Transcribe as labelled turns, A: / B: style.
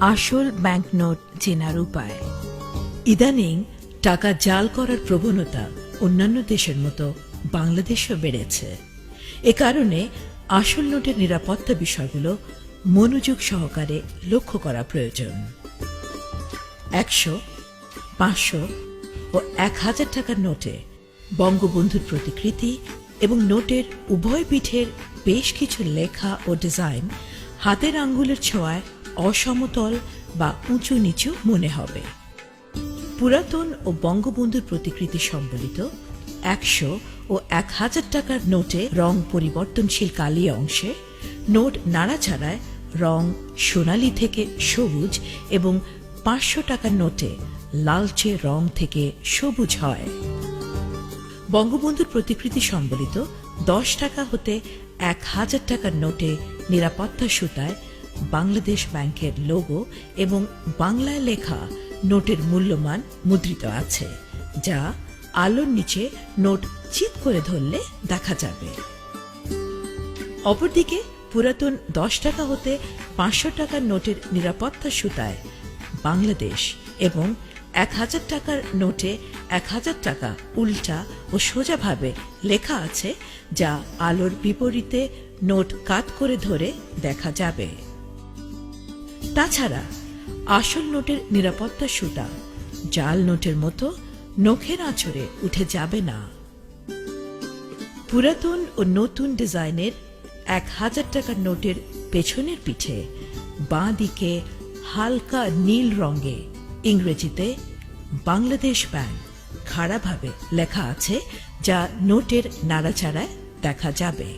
A: আসল ব্যাংকনোট চেনার উপায়। ইদানিং টাকা জাল করার প্রবণতা অন্যান্য দেশের মতো বাংলাদেশেও বেড়েছে। এ কারণে আসল নোটের নিরাপত্তা বিষয়গুলো মনোযোগ সহকারে লক্ষ্য করা প্রয়োজন। 100, 500 ও 1000 টাকার নোটে বঙ্গবন্ধুর প্রতিকৃতি এবং নোটের উভয় পিঠের বেশ কিছু লেখা ও ডিজাইন হাতের আঙ্গুলের ছোঁয়ায় অসমতল বা উঁচু নিচু মনে হবে। পুরাতন ও বঙ্গবন্ধুর প্রতিকৃতি সম্বলিত 100 ও 1000 টাকার নোটে রং পরিবর্তনশীল কালি অংশে নোট নাড়াচাড়ায় রং সোনালী থেকে সবুজ এবং 500 টাকার নোটে লালচে রং থেকে সবুজ হয়। বঙ্গবন্ধুর প্রতিকৃতি সম্বলিত 10 টাকা হতে 1000 টাকার নোটে নিরাপত্তা সুতায় বাংলাদেশ ব্যাংকের লোগো এবং বাংলায় লেখা নোটের মূল্যমান মুদ্রিত আছে, যা আলোর নিচে নোট চিৎ করে ধরলে দেখা যাবে। অপরদিকে পুরাতন 10 টাকা হতে 500 টাকার নোটের নিরাপত্তা সুতায় বাংলাদেশ এবং 1000 টাকার নোটে 1000 টাকা উল্টা ও সোজাভাবে লেখা আছে, যা আলোর বিপরীতে নোট কাত করে ধরে দেখা যাবে। তাছাড়া আসল নোটের নিরাপত্তা সুতা জাল নোটের মতো নখের আঁচড়ে উঠে যাবে না। পুরাতন ও নতুন ডিজাইনের 1000 টাকার নোটের পেছনের পিঠে বাঁ দিকে হালকা নীল রঙে ইংরেজিতে বাংলাদেশ ব্যাংক খাড়াভাবে লেখা আছে, যা নোটের নাড়াচাড়ায় দেখা যাবে।